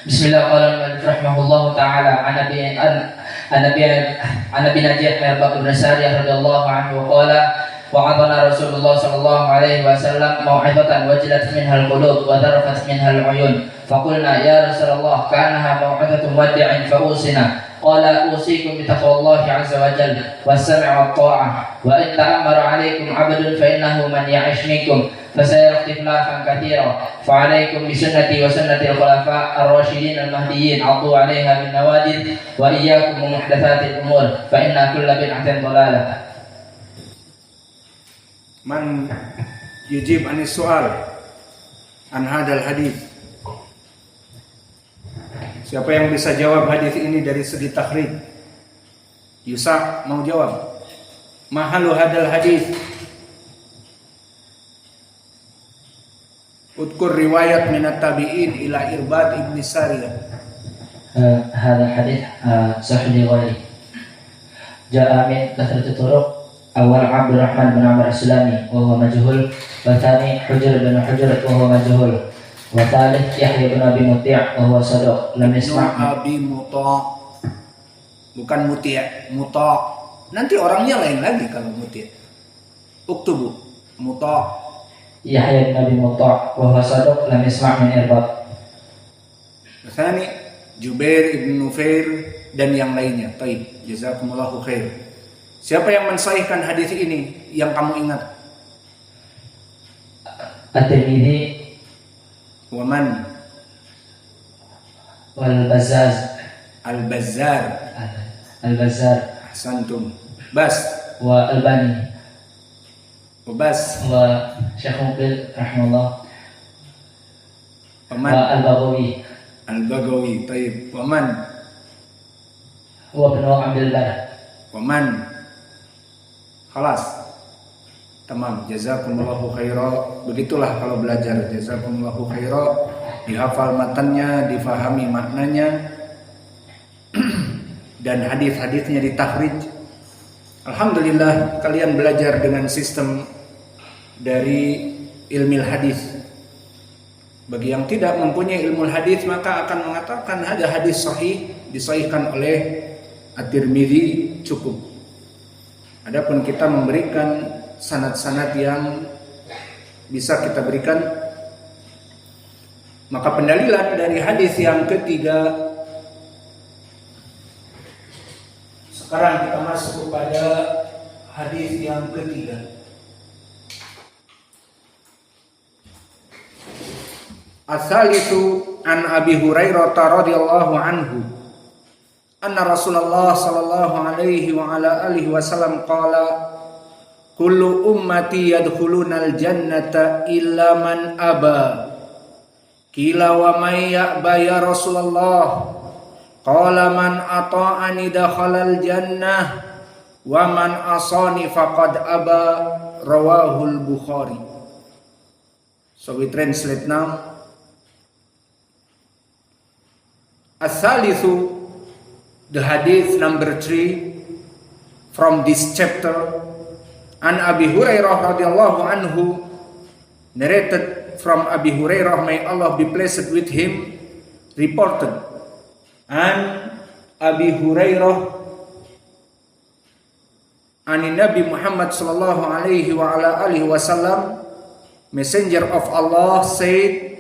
Bismillahirrahmanirrahim. Rahimahullahu taala an Nabi Najih bin Sariyah radhiyallahu anhu qala wa'adana Rasulullah sallallahu alaihi wasallam mau'izatan wajilat minhal qulub wa dharafat minhal uyun faqulna ya Rasulullah ka'annaha mau'izatun wadi'in fa'usina qala usikum bitaqwallahi azza wa jalla was-sam'i wat-tha'ah wa in ta'ammara 'alaikum 'abdun fa innahu man ya'ish minkum فسيرى اختلافا كثيرا فعليكم بسنتي وسنة الخلفاء الراشدين المهديين عضوا عليها بالنواجذ وإياكم ومحدثات الأمور فإن كل بدعة ضلالة. من يجيب عن السؤال عن هذا الحديث? Siapa yang bisa jawab hadis ini dari segi takhrij? Yusa mau jawab? Mahalu hadal hadis? Udkur riwayat minat tabi'in ila Irbad ibn Sariyah. هذا الحديث صحيح لغيره جاء من كثرة الطرق. أول عبد الرحمن بن عمرو السلمي وهو مجهول والثاني حجر بن حجر وهو مجهول والثالث يحيى بن أبي مطيع وهو صدوق لم يسمع Abi Muta, bukan Muti', Muta. Nanti orangnya lain lagi kalau Muti'. Uktubu Muta. يحيى بن أبي مطيع وهو صدوق لم يسمع من إرباط. Tsani Jubair ibn Nufair dan yang lainnya. Taib, jazakumullahu khair. Siapa yang mensahihkan hadis ini yang kamu ingat? At-Tirmidzi Wa man? wal Bazzaz Al-Bazzar. Al-Bazzar Ahsantum. Bas. wa Albani Bas. wa Syekh Muqbil rahimahullah Wa man? wa Al-Baghawi Al-Baghawi. Taib. Wa man? wa Ibnu Abdul Bar. Wa man? Khalas. Tamam. Jazakumullahu khaira. Begitulah kalau belajar. Jazakumullahu khaira. Dihafal matanya, difahami maknanya, dan hadis-hadisnya ditakhrij. Alhamdulillah kalian belajar dengan sistem dari ilmu hadis. Bagi yang tidak mempunyai ilmu hadis maka akan mengatakan ada hadis sahih disahihkan oleh At-Tirmidzi cukup. Adapun kita memberikan sanad-sanad yang bisa kita berikan, maka pendalilan dari hadis yang ketiga. Sekarang kita masuk kepada hadis yang ketiga. As-salisu an Abi Hurairah radhiyallahu anhu anna Rasulullah sallallahu alaihi wa ala alihi wasallam qala kullu ummati yadkhulunal jannata illa man aba. Qila wa may ya'ba ya Rasulullah? Qala man ata'ani dakhalal jannah wa man asani faqad aba. Rawahul Bukhari. So we translate now. As-salithu, the hadith number 3 from this chapter, an Abi Hurairah radhiyallahu anhu, narrated from Abi Hurairah, may Allah be pleased with him, reported, an Abi Hurairah an Nabi Muhammad sallallahu alaihi wa ala alihi wasallam, messenger of Allah said,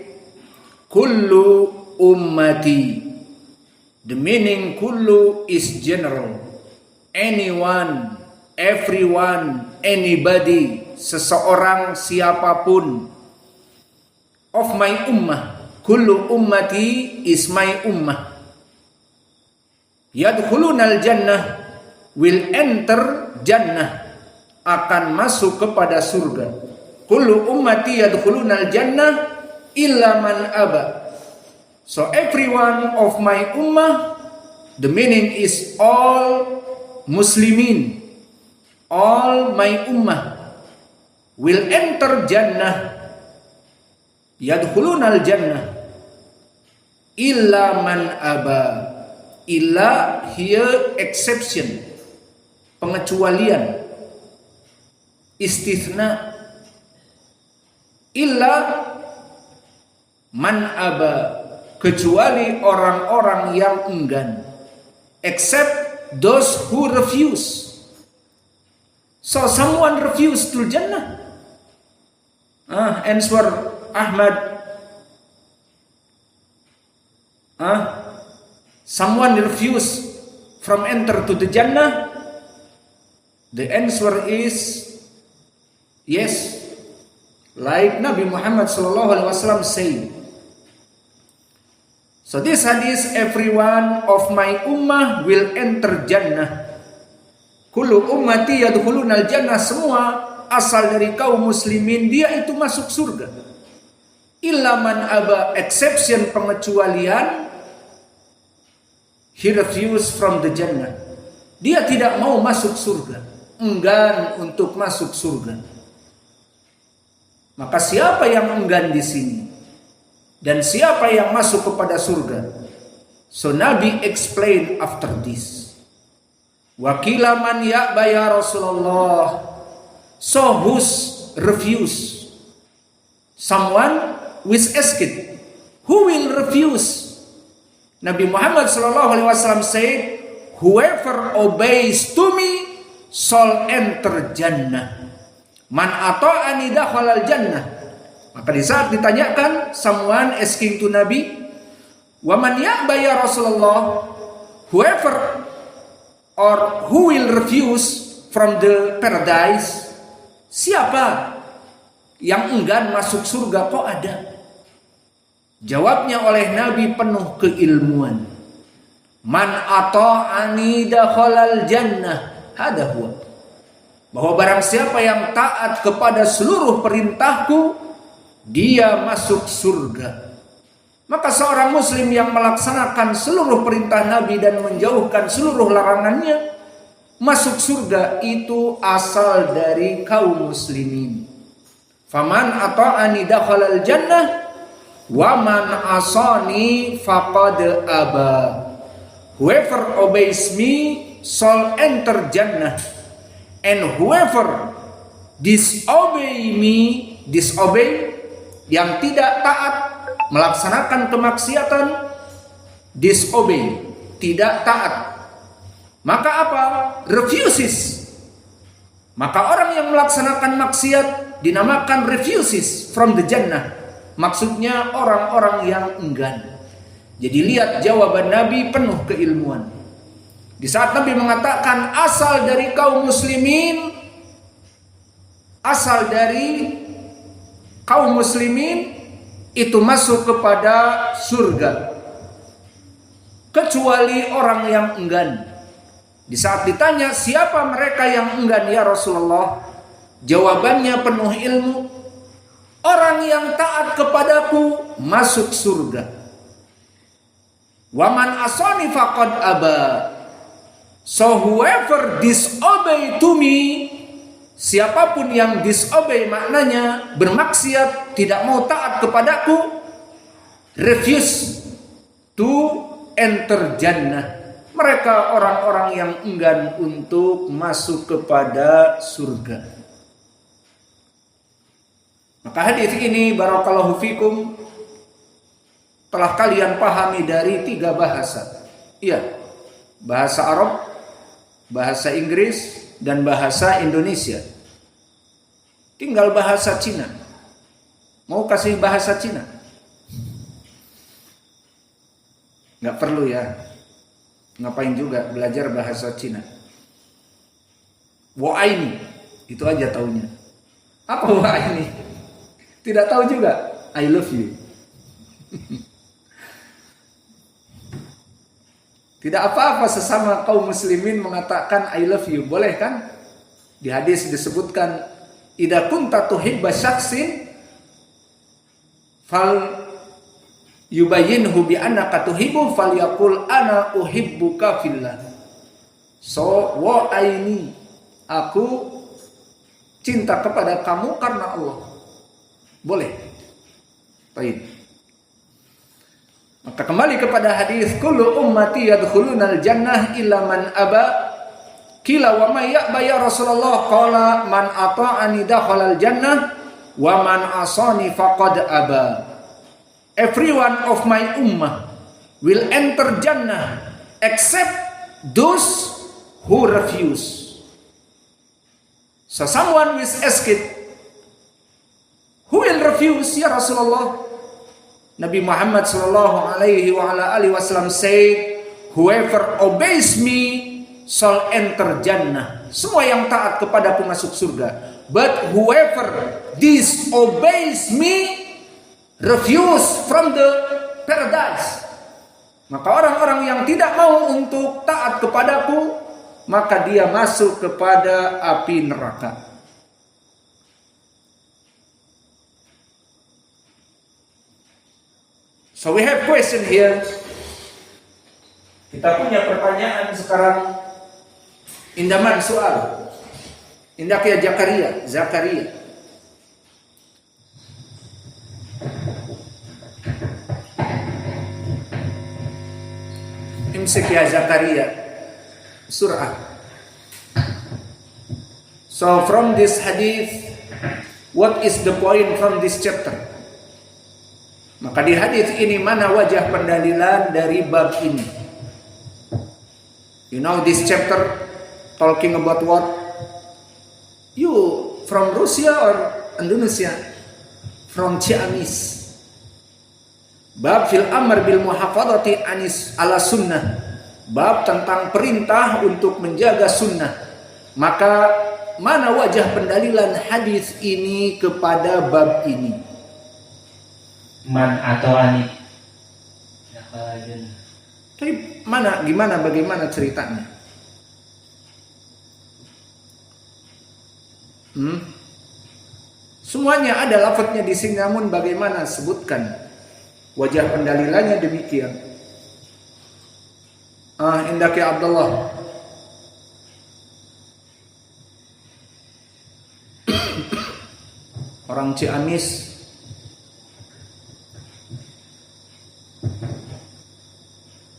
kullu ummati. The meaning kullu is general. Anyone, everyone, anybody, seseorang, siapapun. Of my ummah. Kullu ummati is my ummah. Yadkhulunal jannah, will enter jannah, akan masuk kepada surga. Kullu ummati yadkhulunal jannah illa man aba. So everyone of my ummah, the meaning is all Muslimin, all my ummah will enter jannah, yadkhulunal jannah illa man aba. Illa here exception, pengecualian, istitsna. Illa man aba, kecuali orang-orang yang enggan, except those who refuse. So someone refused to Jannah. Answer Ahmad. Someone refused from enter to the Jannah. The answer is yes. Like Nabi Muhammad sallallahu alaihi wasallam said. So this hadith, everyone of my ummah will enter Jannah. Kullu ummati yadkhulunal Jannah, semua asal dari kaum muslimin dia itu masuk surga. Illa man aba, exception, pengecualian, he refused from the Jannah. Dia tidak mau masuk surga, enggan untuk masuk surga. Maka siapa yang enggan di sini dan siapa yang masuk kepada surga? So Nabi explain after this. Wakila man ya'ba ya Rasulullah. So who's refuse? Someone with asked, who will refuse? Nabi Muhammad sallallahu alaihi wasallam said, whoever obeys to me shall enter Jannah. Man ata'ani dakhalal Jannah. Maka di saat ditanyakan, someone asking to Nabi, wa man ya'ba ya Rasulullah, whoever or who will refuse from the paradise, siapa yang enggan masuk surga kok ada? Jawabnya oleh Nabi penuh keilmuan. Man ata'ani dakhalal Jannah, hada huwa. Bahwa barang siapa yang taat kepada seluruh perintahku, dia masuk surga. Maka seorang muslim yang melaksanakan seluruh perintah Nabi dan menjauhkan seluruh larangannya, masuk surga itu asal dari kaum muslimin. Faman ata'ani dakhalal jannah wa man asani faqad aba. Whoever obeys me shall enter Jannah, and whoever disobey me, disobey, yang tidak taat, melaksanakan kemaksiatan, disobey, tidak taat, maka apa? Refuses. Maka orang yang melaksanakan maksiat dinamakan refuses from the Jannah. Maksudnya orang-orang yang enggan. Jadi lihat jawaban Nabi penuh keilmuan. Di saat Nabi mengatakan asal dari kaum muslimin, asal dari kaum muslimin itu masuk kepada surga, kecuali orang yang enggan. Di saat ditanya siapa mereka yang enggan ya Rasulullah, jawabannya penuh ilmu. Orang yang taat kepadaku masuk surga. Waman asani faqad aba. So whoever disobey to me, siapapun yang disobey maknanya bermaksiat, tidak mau taat kepadaku, refuse to enter Jannah. Mereka orang-orang yang enggan untuk masuk kepada surga. Maka hadis ini barakallahu fikum telah kalian pahami dari 3 bahasa. Iya, bahasa Arab, bahasa Inggris, dan bahasa Indonesia. Tinggal bahasa Cina. Mau kasih bahasa Cina? Nggak perlu ya. Ngapain juga belajar bahasa Cina? Wa aini, itu aja taunya. Apa wa aini? Tidak tahu juga. I love you. Tidak apa-apa sesama kaum muslimin mengatakan I love you, boleh kan? Di hadis disebutkan idza kunta tuhibba syakhsin fal yubayyinhu bi annaka tuhibbu falyaqul ana uhibbuka fillah. So wa aini, aku cinta kepada kamu karena Allah. Boleh. Baik. Maka kembali kepada hadis kullu ummati yadkhulunal jannah illa man aba. Qila wa may ya'ba ya Rasulullah? Qala man ata'ani dakhalal jannah wa man asani faqad aba. every one of my ummah will enter Jannah except those who refuse. So someone was asked, who will refuse ya Rasulullah? Nabi Muhammad sallallahu alaihi wasallam said, whoever obeys me shall enter Jannah. Semua yang taat kepadaku masuk surga. But whoever disobeys me refuse from the paradise. Maka orang-orang yang tidak mau untuk taat kepadaku, maka dia masuk kepada api neraka. So we have question here. Kita punya pertanyaan sekarang. Indaman soal. Indak ya Zakaria. Imsik ya Zakaria. Surah. So from this hadith, what is the point from this chapter? Maka di hadis ini mana wajah pendalilan dari bab ini? You know this chapter talking about what? You from Russia or Indonesia? From Ciamis. Bab fil amr bil muhafadzati anis ala sunnah. Bab tentang perintah untuk menjaga sunnah. Maka mana wajah pendalilan hadis ini kepada bab ini? Man atau ani. Tapi bagaimana ceritanya? Semuanya ada lafadznya di sini, namun bagaimana sebutkan wajah pendalilannya demikian. Indak ya Abdullah. Orang Ciamis.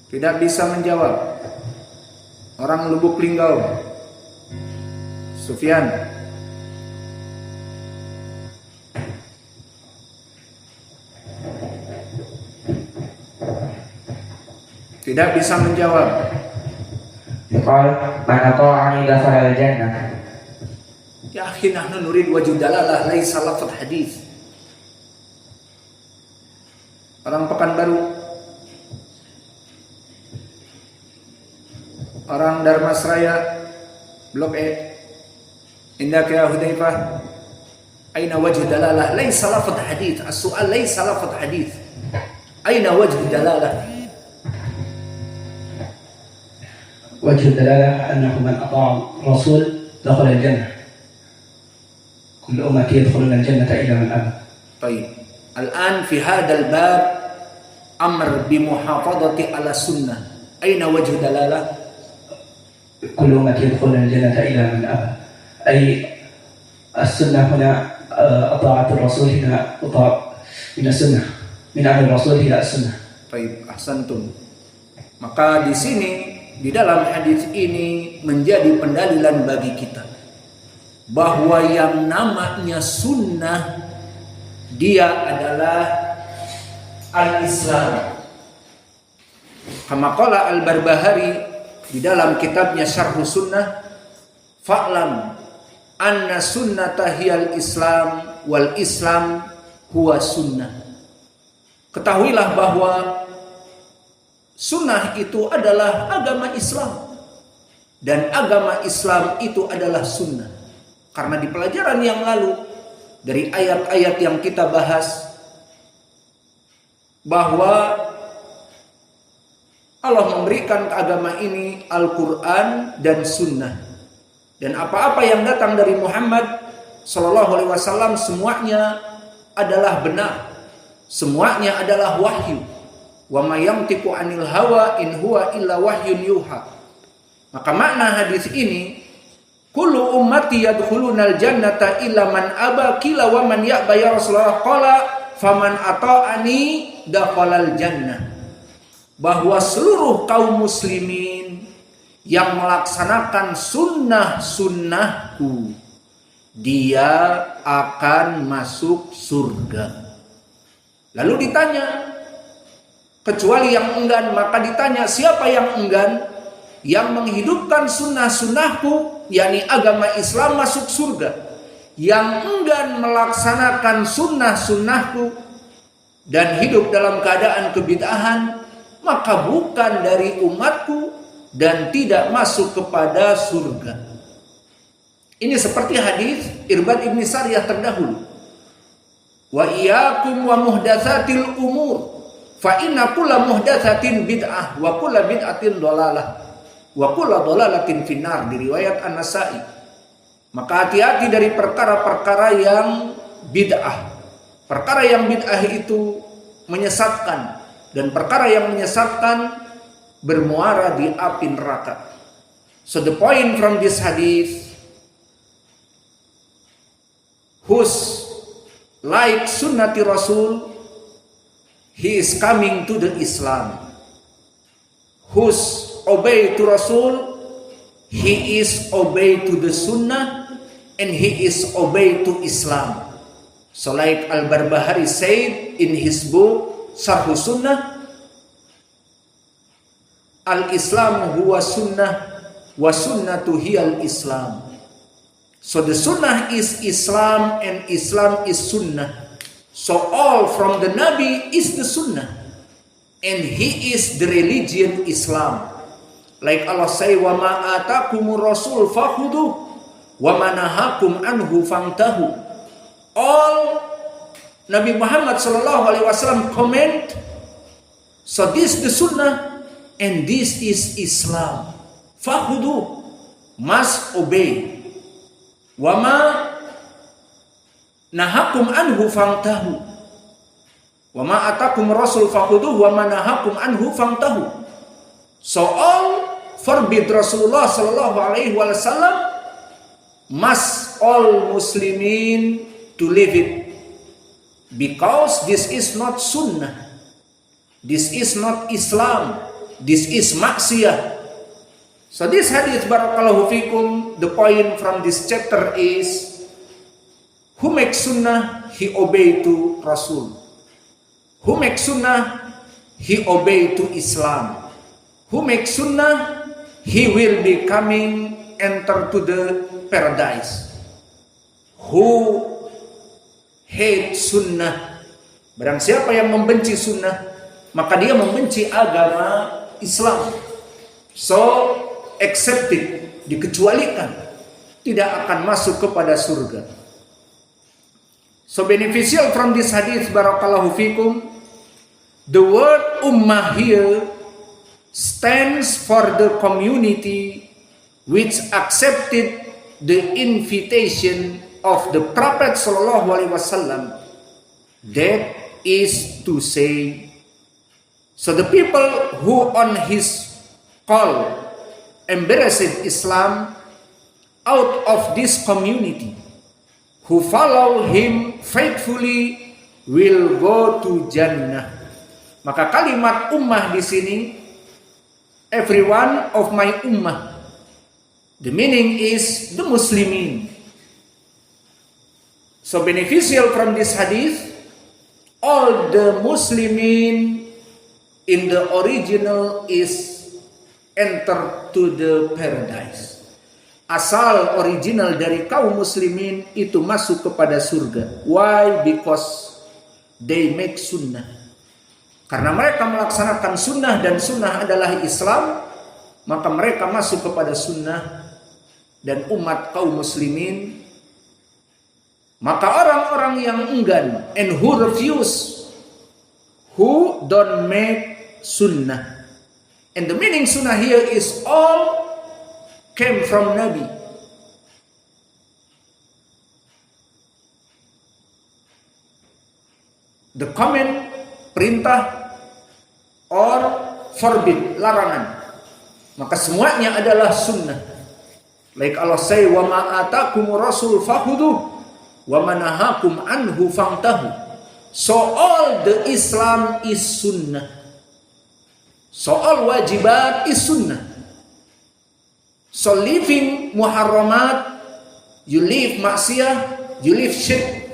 Tidak bisa menjawab. Orang Lubuk Linggau. Sufyan. Tidak bisa menjawab. Qal man ata'ani dakhala al-jannah. Ya akhi, nahnu nurid wajh dalalah laisa lafadz hadis. Orang Pekanbaru, orang Darmasraya, Blok E, indak ya Hudzaifah, aina wajh dalalah laisa lafadz hadis. As-su'al laisa lafadz hadis. Aina wajh dalalah? وجه الدلالة أنه من أطاع الرسول دخل الجنة. كل أمتي يدخلون الجنة إلا من أبى. طيب. الآن في هذا الباب أمر بمحافظة على السنة. أين وجه دلالة؟ كل أمتي يدخلون الجنة إلا من أبى. أي السنة هنا أطاعة الرسول، هنا أطاع من السنة، من أمر الرسول إلى السنة. طيب. أحسنتم. Maka di sini di dalam hadis ini menjadi pendalilan bagi kita bahwa yang namanya sunnah dia adalah al-Islam. Kama qala al-Barbahari di dalam kitabnya Syarh Sunnah, fa'lam anna sunnata hiyal Islam wal Islam huwa sunnah. Ketahuilah bahwa sunnah itu adalah agama Islam dan agama Islam itu adalah sunnah. Karena di pelajaran yang lalu dari ayat-ayat yang kita bahas bahwa Allah memberikan agama ini Al-Quran dan sunnah, dan apa-apa yang datang dari Muhammad Sallallahu Alaihi Wasallam semuanya adalah benar, semuanya adalah wahyu. Wa may yantiqu 'anil hawa in huwa illa wahyun yuha. Maka makna hadis ini, kullu ummati yadkhulunal jannata illa man aba, qila wa man ya'ba ya Rasulullah, qala faman ata'ani dakhalal jannah. Bahwa seluruh kaum muslimin yang melaksanakan sunnah-sunnahku dia akan masuk surga. Lalu ditanya, kecuali yang enggan, maka ditanya siapa yang enggan? Yang menghidupkan sunnah-sunnahku, yakni agama Islam, masuk surga. Yang enggan melaksanakan sunnah-sunnahku dan hidup dalam keadaan kebid'ahan, maka bukan dari umatku dan tidak masuk kepada surga. Ini seperti hadis Irbad ibn Sariyah terdahulu. Wa iyyakum wa muhdatsatil umur fa inna kulla muhdatsatin bid'ah wa kulla bid'atin dhalalah wa kulla dhalalatin finnar, di riwayat An-Nasa'i. Maka hati-hati dari perkara-perkara yang bid'ah. Perkara yang bid'ah itu menyesatkan, dan perkara yang menyesatkan bermuara di api neraka. So the point from this hadith, whose like sunnati Rasul, he is coming to the Islam. Whose obey to Rasul, he is obey to the Sunnah, and he is obey to Islam. So like Al-Barbahari said in his book Sharh Sunnah, Al-Islam huwa sunnah wa sunnatu hiyal Islam. So the Sunnah is Islam and Islam is Sunnah. So all from the Nabi is the Sunnah, and he is the religion Islam. Like Allah say, wa ma atakumur rasul fakhuduh wa ma nahakum anhu fantahu. All Nabi Muhammad sallallahu alaihi wasallam comment, so this the Sunnah and this is Islam. Fakhuduh, must obey. Wa ma nahakum anhu fantahu. Wa ma atakum rasul fakhuduh wa ma nahakum anhu fantahu. So all forbid Rasulullah sallallahu alaihi wasallam, must all Muslimin to live it, because this is not sunnah, this is not Islam, this is maksiyah. So this hadith, barakallahu fikum, the point from this chapter is, who makes sunnah, he obey to Rasul. Who makes sunnah, he obey to Islam. Who makes sunnah, he will be coming enter to the paradise. Who hate sunnah, barang siapa yang membenci sunnah, maka dia membenci agama Islam. So accepted, dikecualikan, tidak akan masuk kepada surga. So beneficial from this hadith, barakallahu fikum, the word ummah here stands for the community which accepted the invitation of the Prophet sallallahu alaihi wasallam. That is to say, so the people who on his call embraced Islam out of this community, who follow him faithfully, will go to Jannah. Maka kalimat ummah di sini, every one of my ummah, the meaning is the Muslimin. So beneficial from this hadith, all the Muslimin in the original is enter to the paradise. Asal original dari kaum muslimin itu masuk kepada surga. Why? Because they make sunnah. Karena mereka melaksanakan sunnah, dan sunnah adalah Islam, maka mereka masuk kepada sunnah. Dan umat kaum muslimin, maka orang-orang yang enggan and who refuse, who don't make sunnah. And the meaning sunnah here is all came from Nabi. The command, perintah, or forbid, larangan, maka semuanya adalah sunnah. Like Allah say, wa ma atakum rasul fakhuduh wa ma nahakum anhu fantahu. So all the Islam is sunnah. So all wajibat is sunnah. So leaving muharramat, you leave maksiyah, you leave syirk,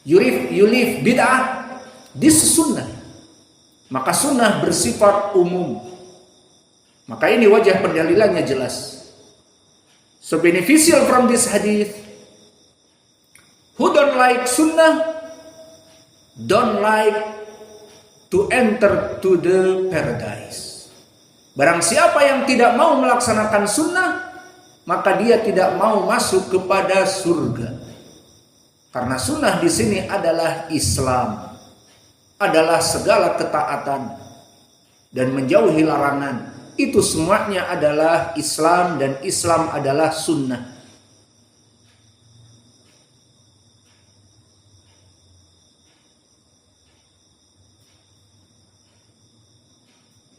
you leave bid'ah, This is sunnah. Maka sunnah bersifat umum. Maka ini wajah pendalilannya jelas. So beneficial from this hadith, who don't like sunnah, don't like to enter to the paradise. Barang siapa yang tidak mau melaksanakan sunnah, maka dia tidak mau masuk kepada surga. Karena sunnah di sini adalah Islam, adalah segala ketaatan dan menjauhi larangan. Itu semuanya adalah Islam, dan Islam adalah sunnah.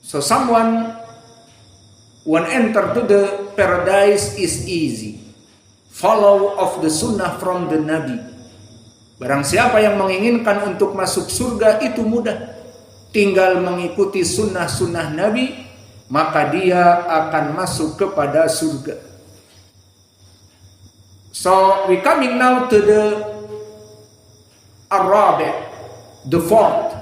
So someone when enter to the paradise is easy. Follow of the sunnah from the Nabi. Barang siapa yang menginginkan untuk masuk surga itu mudah. Tinggal mengikuti sunnah-sunnah Nabi, maka dia akan masuk kepada surga. So we coming now to the Arabi, the fourth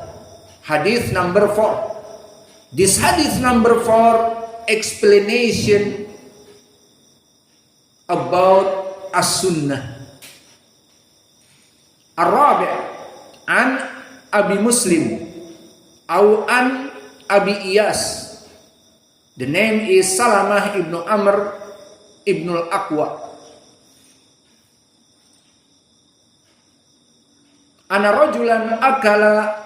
hadith number 4. This hadith number 4 explanation about as-sunnah. Arabi an Abi Muslim atau an Abi Iyas. The name is Salamah ibnu Amr ibnu al-Aqwa. Ana rajulan akala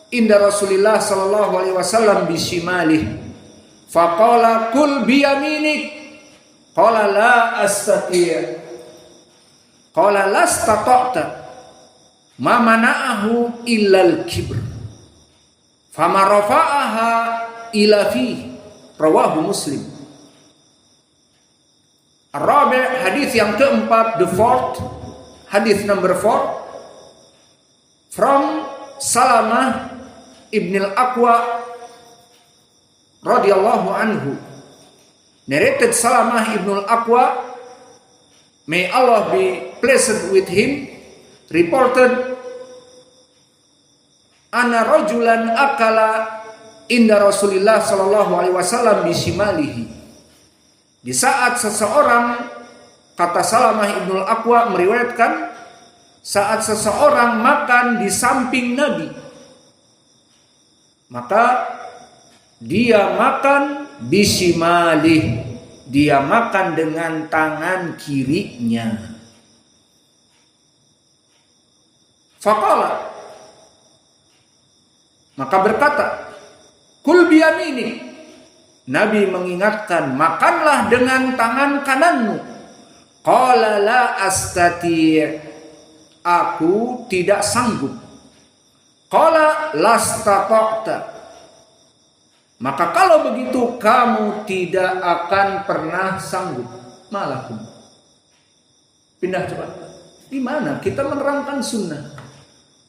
inda Rasulillah sallallahu alaihi wasallam bishimalih. Faqala kul biyaminik. Qala la astati'. Qala lastata'ta. Ma mana'ahu illa al-kibr. Fama rafa'aha ila fihi. Rawahu Muslim. Ar-Rabi', hadis yang keempat, the fourth, hadis number 4, from Salamah ibn al-Aqwa radhiyallahu anhu. Narrated Salamah ibn al-Aqwa, may Allah be pleased with him, reported, anna rajulan akala inda Rasulillah sallallahu alaihi wasallam bishimalihi. Di saat seseorang, kata Salamah ibnu al-Aqwa meriwayatkan, saat seseorang makan di samping Nabi, maka dia makan bishimalih, dia makan dengan tangan kirinya. Faqala, maka berkata, kul biyamini. Nabi mengingatkan, makanlah dengan tangan kananmu. Qala la astati'. Aku tidak sanggup. Qala lastata'ta. Maka kalau begitu kamu tidak akan pernah sanggup. Malakum. Pindah coba. Di mana kita menerangkan sunnah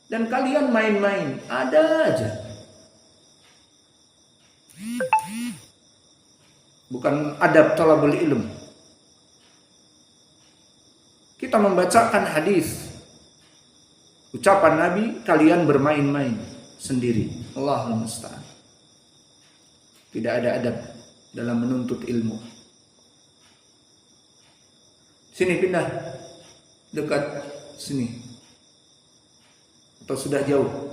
dan kalian main-main? Ada aja. Bukan adab talabul ilm. Kita membacakan hadis, ucapan Nabi, kalian bermain-main sendiri. Allahul musta'an. Tidak ada adab dalam menuntut ilmu. Sini pindah, dekat sini. Atau sudah jauh?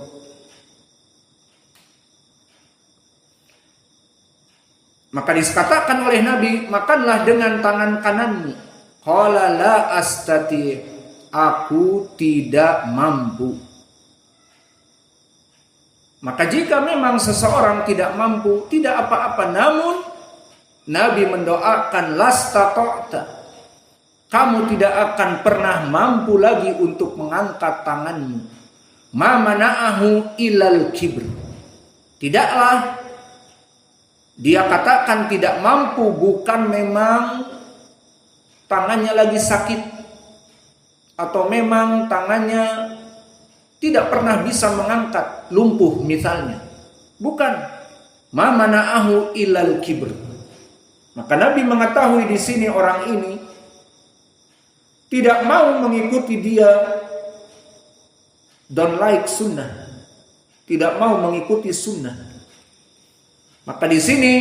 Maka dikatakan oleh Nabi, makanlah dengan tangan kananmu. Qala la astati'. Aku tidak mampu. Maka jika memang seseorang tidak mampu, tidak apa-apa. Namun Nabi mendoakan lastata'ta. Kamu tidak akan pernah mampu lagi untuk mengangkat tanganmu. Ma mana'ahu ilal kibr. Tidaklah dia katakan tidak mampu, bukan memang tangannya lagi sakit, atau memang tangannya tidak pernah bisa mengangkat, lumpuh misalnya. Bukan. Ma mana'ahu ilal kibr. Maka Nabi mengetahui di sini orang ini tidak mau mengikuti dia, don't like sunnah, tidak mau mengikuti sunnah. Maka di sini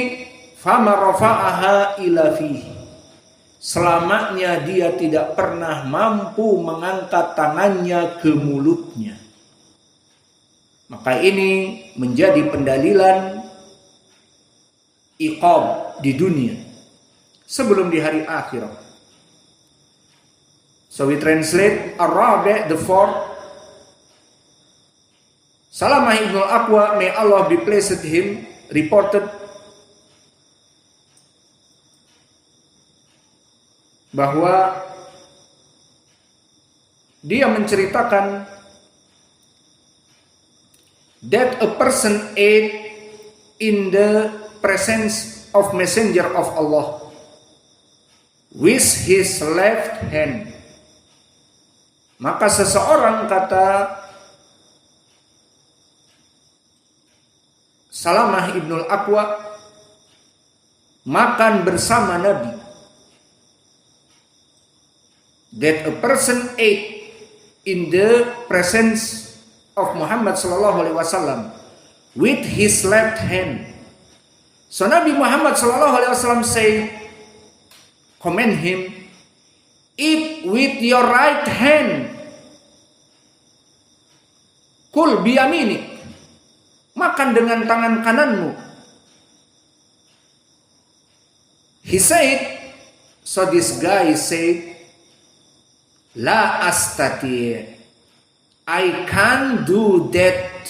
fama rafa'aha ila fihi, selamanya dia tidak pernah mampu mengangkat tangannya ke mulutnya. Maka ini menjadi pendalilan iqab di dunia sebelum di hari akhirat. So we translate Arabi, the fourth. Salamah ibn al-Aqwa, may Allah be pleased with him, reported bahwa dia menceritakan that a person ate in the presence of messenger of Allah with his left hand. Maka seseorang, kata Salamah ibn al-Aqwa, makan bersama Nabi. That a person ate in the presence of Muhammad sallallahu alaihi wasallam with his left hand. So Nabi Muhammad sallallahu alaihi wasallam say, commend him, eat with your right hand. Kul biyaminik, makan dengan tangan kananmu. He said, so this guy said, la astati, I can't do that.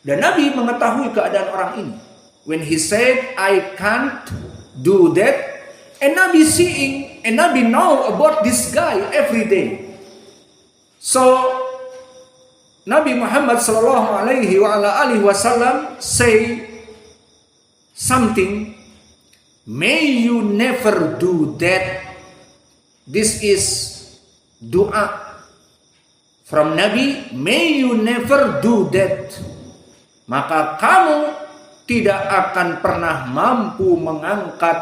Dan Nabi mengetahui keadaan orang ini. When he said, I can't do that, and Nabi seeing, and Nabi know about this guy every day. So Nabi Muhammad sallallahu alaihi wasallam say something, may you never do that. This is doa from Nabi, may you never do that. Maka kamu tidak akan pernah mampu mengangkat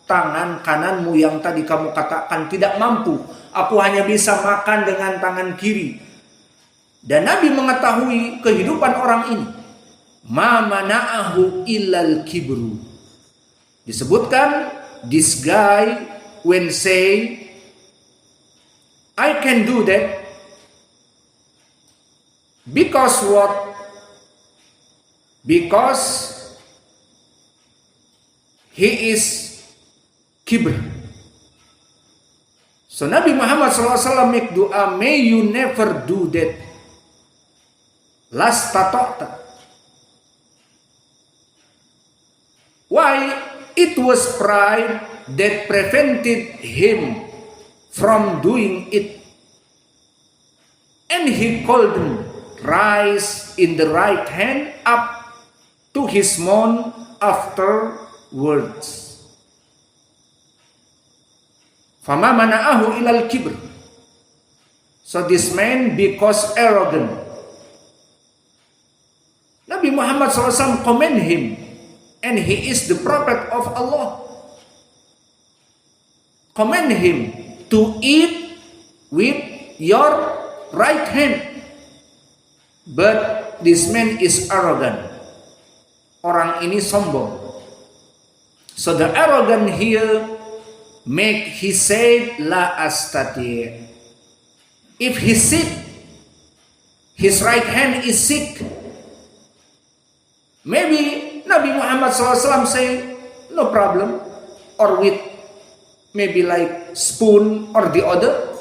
tangan kananmu yang tadi kamu katakan tidak mampu. Aku hanya bisa makan dengan tangan kiri. Dan Nabi mengetahui kehidupan orang ini. Ma mana'ahu illal kibru. Disebutkan, this guy when say, I can do that. Because what? Because he is kibr. So Nabi Muhammad SAW make dua, may you never do that. Las tatokta. Why? It was pride that prevented him from doing it. And he called them, rise in the right hand up to his mouth afterwards. Fama mana'ahu ilal kibr. So this man, because arrogant, Nabi Muhammad SAW commend him, and he is the prophet of Allah. Commend him to eat with your right hand. But this man is arrogant. Orang ini sombong. So the arrogant here make he said la astati. If he sick, his right hand is sick. Maybe Nabi Muhammad SAW say, no problem, or with maybe like spoon or the other.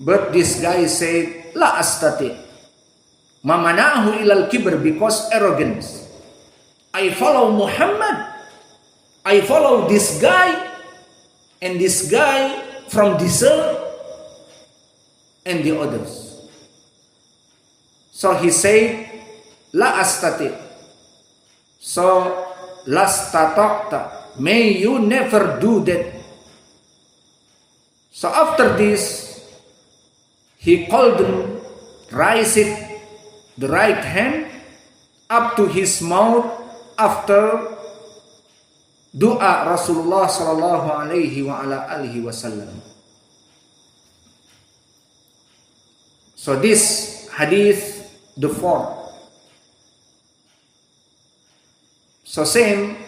But this guy said, la astati. Mamanahu ilal kibr, because arrogance. I follow Muhammad. I follow this guy, and this guy from this earth, and the others. So he said, la astati. So lastatokta, may you never do that. So after this, he called them, raise it, the right hand up to his mouth after doa Rasulullah sallallahu alaihi wasallam. So this hadith the fourth. So same,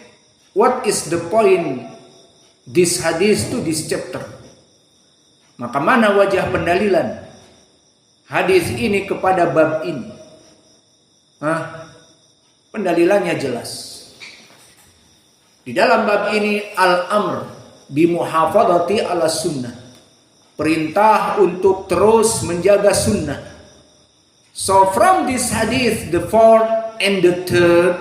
what is the point this hadis to this chapter? Maka mana wajah pendalilan hadis ini kepada bab ini? Pendalilannya jelas. Di dalam bab ini al-amr bimuhafadhati ala sunnah. Perintah untuk terus menjaga sunnah. So from this hadith, the fourth and the third,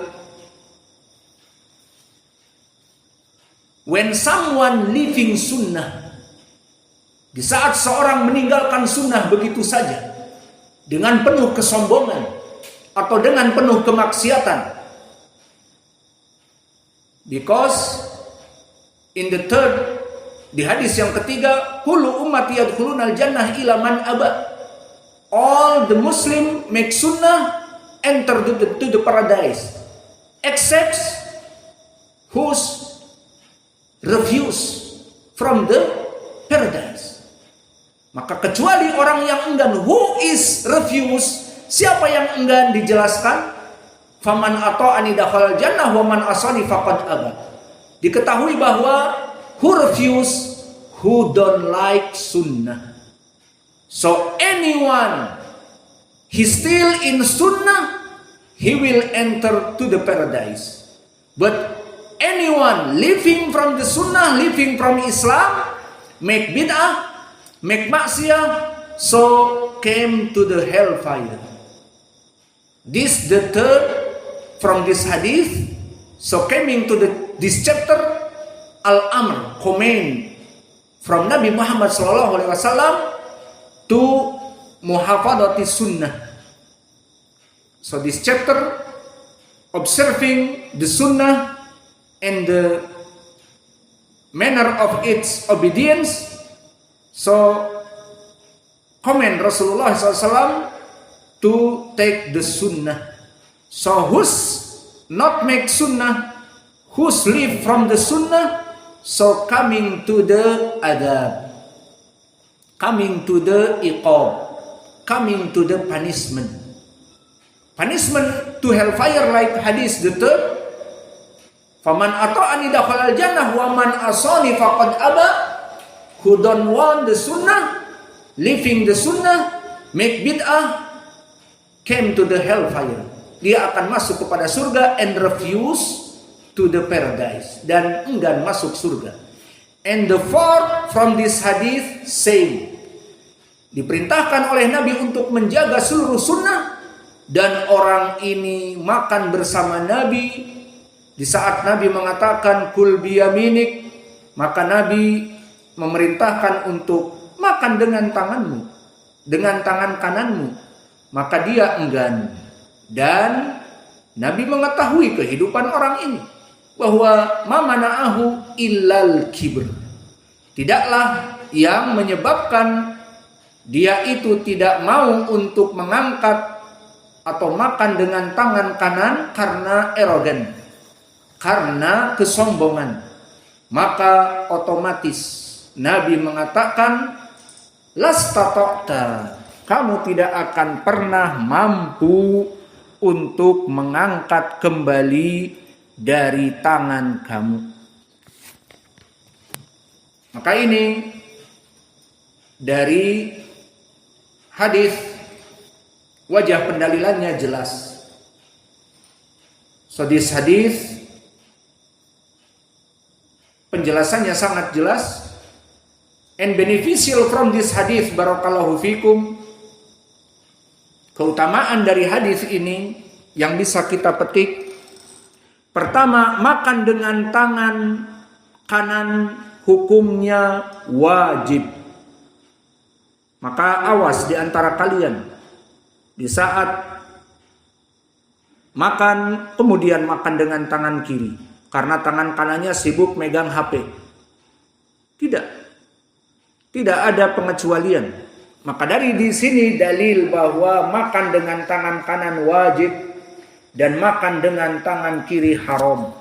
when someone leaving sunnah, di saat seorang meninggalkan sunnah begitu saja, dengan penuh kesombongan atau dengan penuh kemaksiatan, because in the third, di hadis yang ketiga, kullu ummati yadkhulunal jannah ila man aba. All the Muslim make sunnah enter to the paradise, except who's refuse from the paradise. Maka kecuali orang yang enggan, who is refuse, siapa yang enggan dijelaskan, faman ata'ani dakhalal jannah wa man asani faqad aba. Diketahui bahwa who refuse, who don't like sunnah. So anyone he still in sunnah, he will enter to the paradise. But anyone living from the sunnah, living from Islam, make bid'ah, make maksiyah, so came to the hellfire. This the third from this hadith. So coming to this chapter, al-amr, command from Nabi Muhammad SAW to muhafadhati sunnah. So this chapter observing the sunnah and the manner of its obedience. So command Rasulullah SAW to take the sunnah. So who's not make sunnah, who's live from the sunnah, so coming to the adab, coming to the iqab, coming to the punishment. Punishment to hellfire like hadis the third. Faman ata'ani dakhalal jannah wa man asani faqad aba. Who don't want the sunnah, living the sunnah, make bid'ah, came to the hellfire. Dia akan masuk kepada surga and refuse to the paradise, dan enggan masuk surga. And the fourth from this hadith same. Diperintahkan oleh Nabi untuk menjaga seluruh sunnah, dan orang ini makan bersama Nabi. Di saat Nabi mengatakan kul biyaminik, maka Nabi memerintahkan untuk makan dengan tanganmu, dengan tangan kananmu. Maka dia enggan. Dan Nabi mengetahui kehidupan orang ini, bahwa ma mana'ahu illal kibr. Tidaklah yang menyebabkan dia itu tidak mau untuk mengangkat atau makan dengan tangan kanan karena erogan, karena kesombongan. Maka otomatis Nabi mengatakan lastata'ta, kamu tidak akan pernah mampu untuk mengangkat kembali dari tangan kamu. Maka ini dari hadis, wajah pendalilannya jelas. So this hadis penjelasannya sangat jelas, and beneficial from this hadis, barakallahu fikum. Keutamaan dari hadis ini yang bisa kita petik, pertama, makan dengan tangan kanan hukumnya wajib. Maka awas di antara kalian di saat makan kemudian makan dengan tangan kiri karena tangan kanannya sibuk megang HP. Tidak ada pengecualian. Maka dari di sini dalil bahwa makan dengan tangan kanan wajib dan makan dengan tangan kiri haram.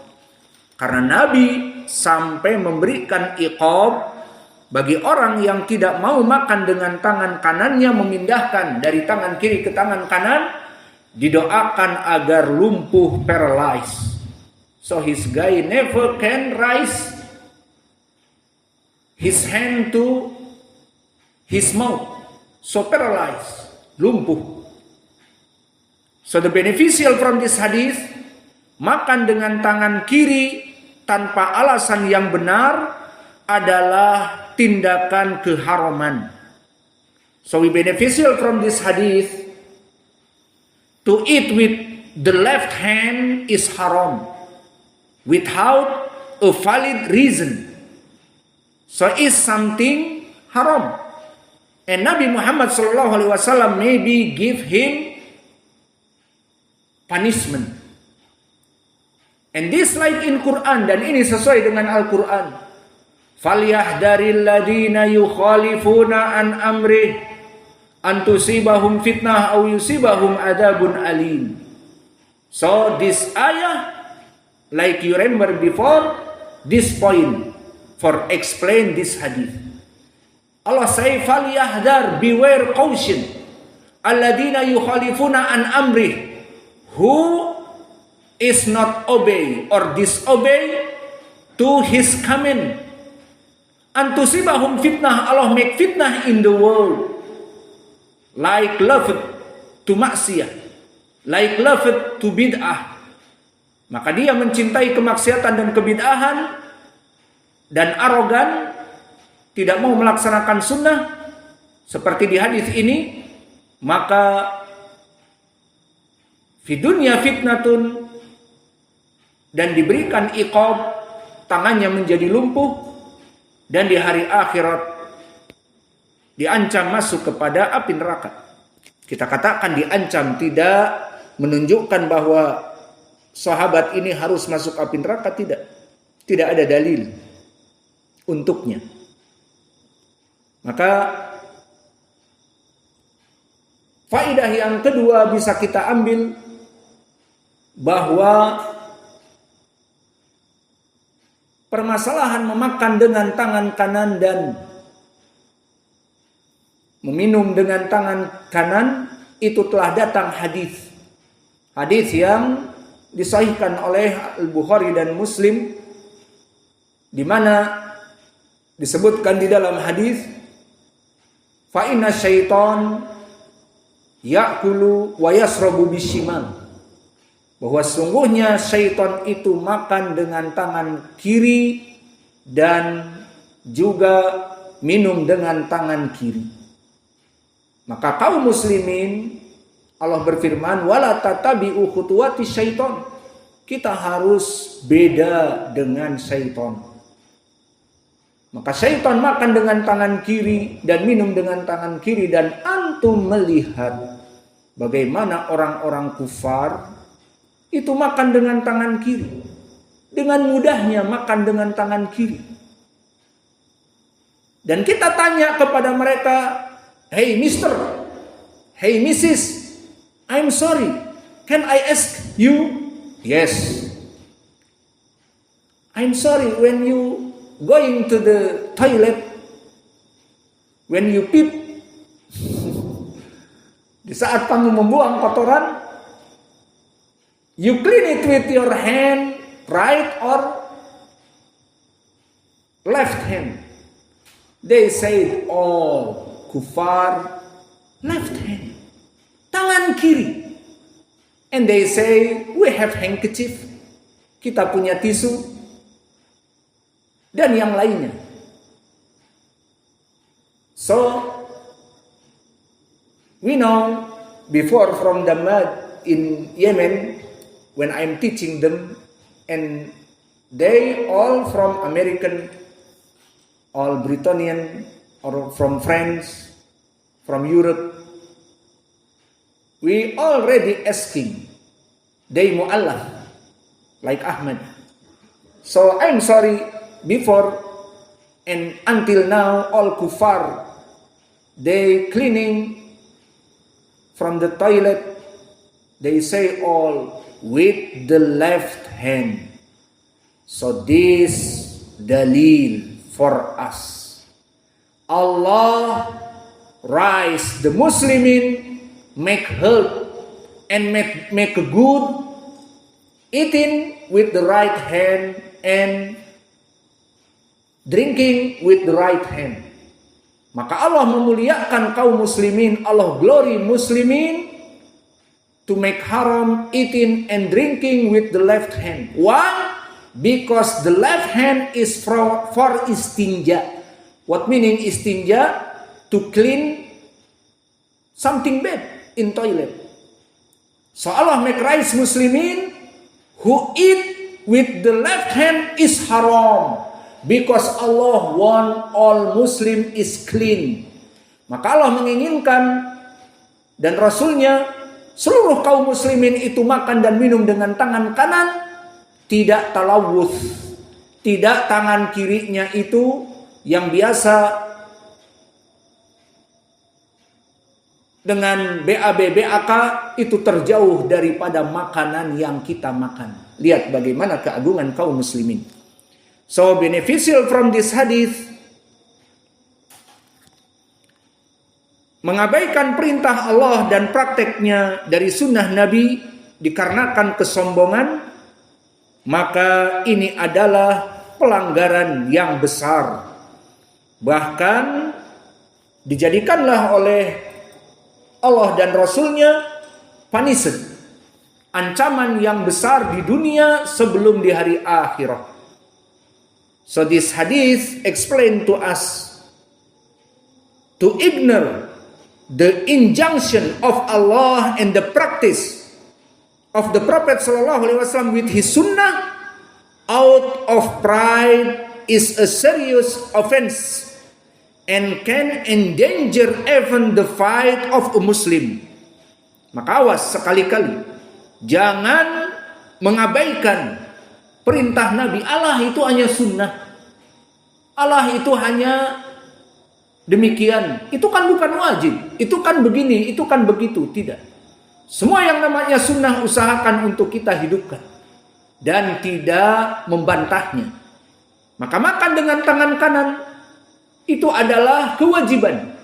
Karena Nabi sampai memberikan iqab bagi orang yang tidak mau makan dengan tangan kanannya, memindahkan dari tangan kiri ke tangan kanan, didoakan agar lumpuh, paralyzed. So his guy never can raise his hand to his mouth. So paralyzed, lumpuh. So the beneficial from this hadith, makan dengan tangan kiri tanpa alasan yang benar adalah tindakan keharaman. So we beneficial from this hadith, to eat with the left hand is haram without a valid reason. So is something haram. And Nabi Muhammad SAW maybe give him punishment. And this like in Quran, dan ini sesuai dengan Al-Quran. Falyahdharil ladina yukhalifuna an amrih an tusibahum fitnah aw yusibahum adabun alim. So this ayah, like you remember before, this point for explain this hadith. Allah say falyahdhar, beware, caution, alladina yukhalifuna an amrih, who is not obey or disobey to his command. Antusibahum fitnah, Allah make fitnah in the world, like love to maksiyah, like love to bid'ah. Maka dia mencintai kemaksiatan dan kebid'ahan dan arogan, tidak mau melaksanakan sunnah seperti di hadis ini, maka fi dunya fitnatun, dan diberikan iqab, tangannya menjadi lumpuh, dan di hari akhirat diancam masuk kepada api neraka. Kita katakan diancam, tidak menunjukkan bahwa sahabat ini harus masuk api neraka, tidak ada dalil untuknya. Maka faedah yang kedua bisa kita ambil bahwa permasalahan memakan dengan tangan kanan dan meminum dengan tangan kanan itu telah datang hadis yang disahihkan oleh Al-Bukhari dan Muslim, di mana disebutkan di dalam hadis, fa inna syaitan ya'kulu wa yasrabu bishimal, bahwa sungguhnya syaitan itu makan dengan tangan kiri dan juga minum dengan tangan kiri. Maka kaum muslimin, Allah berfirman, wala tatabi'u khutuwati syaitan, kita harus beda dengan syaitan. Maka syaitan makan dengan tangan kiri dan minum dengan tangan kiri, dan antum melihat bagaimana orang-orang kufar itu makan dengan tangan kiri, dengan mudahnya makan dengan tangan kiri. Dan kita tanya kepada mereka, hey Mister, hey Mrs, I'm sorry, can I ask you? Yes, I'm sorry, when you going to the toilet, when you peep, di saat kamu membuang kotoran, you clean it with your hand, right or left hand? They said, all kufar, left hand, tangan kiri. And they say, we have handkerchief, kita punya tisu, dan yang lainnya. So we know before from the mud in Yemen, when I'm teaching them, and they all from American, all Britonian, or from France, from Europe, we already asking, they mu'allaf, like Ahmad. So I'm sorry, before and until now, all kufar, they cleaning from the toilet, they say all with the left hand. So this dalil for us. Allah rise the Muslimin, make help and make a good eating with the right hand and drinking with the right hand. Maka Allah memuliakan kaum muslimin, Allah glory muslimin to make haram eating and drinking with the left hand. Why? Because the left hand is for istinja. What meaning istinja? To clean something bad in toilet. So Allah make rights muslimin who eat with the left hand is haram. Because Allah want all Muslim is clean. Maka Allah menginginkan dan Rasulnya seluruh kaum muslimin itu makan dan minum dengan tangan kanan, tidak talawuth, tidak tangan kirinya itu yang biasa dengan BAK itu terjauh daripada makanan yang kita makan. Lihat bagaimana keagungan kaum muslimin. So beneficial from this hadith, mengabaikan perintah Allah dan prakteknya dari sunnah Nabi dikarenakan kesombongan, maka ini adalah pelanggaran yang besar. Bahkan dijadikanlah oleh Allah dan Rasulnya punishment, ancaman yang besar di dunia sebelum di hari akhirat. So this hadith explain to us to ignore the injunction of Allah and the practice of the Prophet ﷺ with his sunnah out of pride is a serious offense and can endanger even the fight of a Muslim. Maka awas sekali-kali, jangan mengabaikan perintah Nabi. Allah itu hanya sunnah. Allah itu hanya demikian. Itu kan bukan wajib. Itu kan begini, itu kan begitu. Tidak. Semua yang namanya sunnah usahakan untuk kita hidupkan. Dan tidak membantahnya. Maka makan dengan tangan kanan itu adalah kewajiban.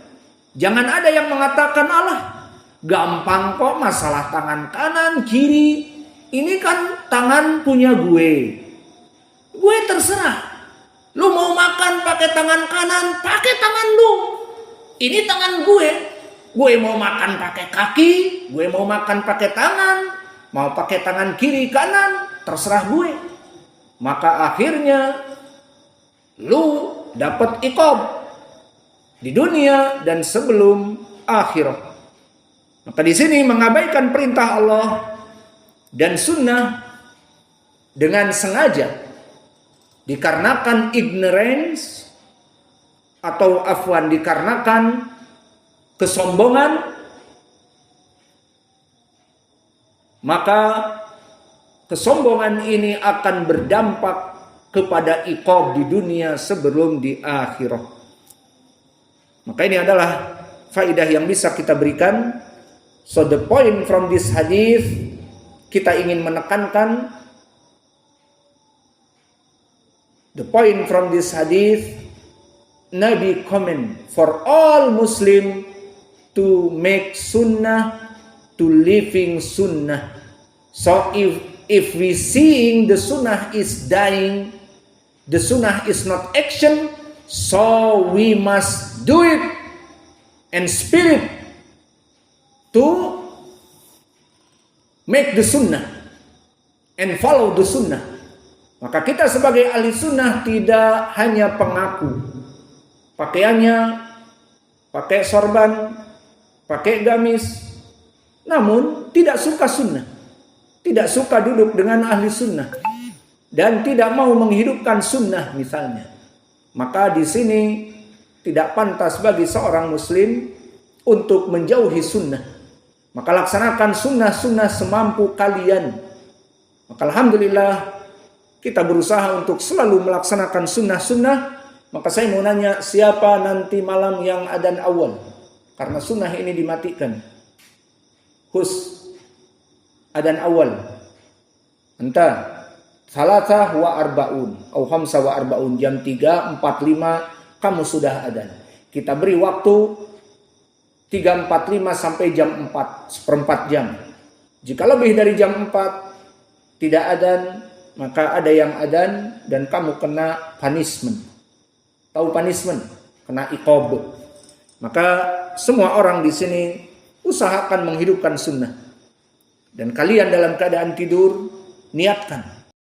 Jangan ada yang mengatakan, Allah gampang kok masalah tangan kanan, kiri. Ini kan tangan punya gue. Gue terserah. Lu mau makan pakai tangan kanan, pakai tangan lu. Ini tangan gue. Gue mau makan pakai kaki, gue mau makan pakai tangan, mau pakai tangan kiri kanan, terserah gue. Maka akhirnya lu dapat iqab di dunia dan sebelum akhirat. Maka di sini mengabaikan perintah Allah dan sunnah dengan sengaja dikarenakan ignorance atau afwan dikarenakan kesombongan, maka kesombongan ini akan berdampak kepada iqab di dunia sebelum di akhirat. Maka ini adalah faidah yang bisa kita berikan. So the point from this hadith, kita ingin menekankan the point from this hadith, Nabi comment for all Muslim to make sunnah, to living sunnah. So if we seeing the sunnah is dying, the sunnah is not action, so we must do it and spirit to make the sunnah and follow the sunnah. Maka kita sebagai ahli sunnah tidak hanya pengaku, pakaiannya pakai sorban, pakai gamis, namun tidak suka sunnah, tidak suka duduk dengan ahli sunnah, dan tidak mau menghidupkan sunnah misalnya. Maka di sini tidak pantas bagi seorang muslim untuk menjauhi sunnah. Maka laksanakan sunnah-sunnah semampu kalian. Maka alhamdulillah kita berusaha untuk selalu melaksanakan sunnah-sunnah. Maka saya mau nanya, siapa nanti malam yang adzan awal? Karena sunnah ini dimatikan. Adzan awal. Entah salatah wa arba'un atau khamsa wa arba'un, jam 3.45 kamu sudah adzan. Kita beri waktu 3.45 sampai jam 4, seperempat jam. Jika lebih dari jam 4 tidak adzan, maka ada yang adzan dan kamu kena punishment. Tahu punishment? Kena iqab. Maka semua orang di sini usahakan menghidupkan sunnah. Dan kalian dalam keadaan tidur, niatkan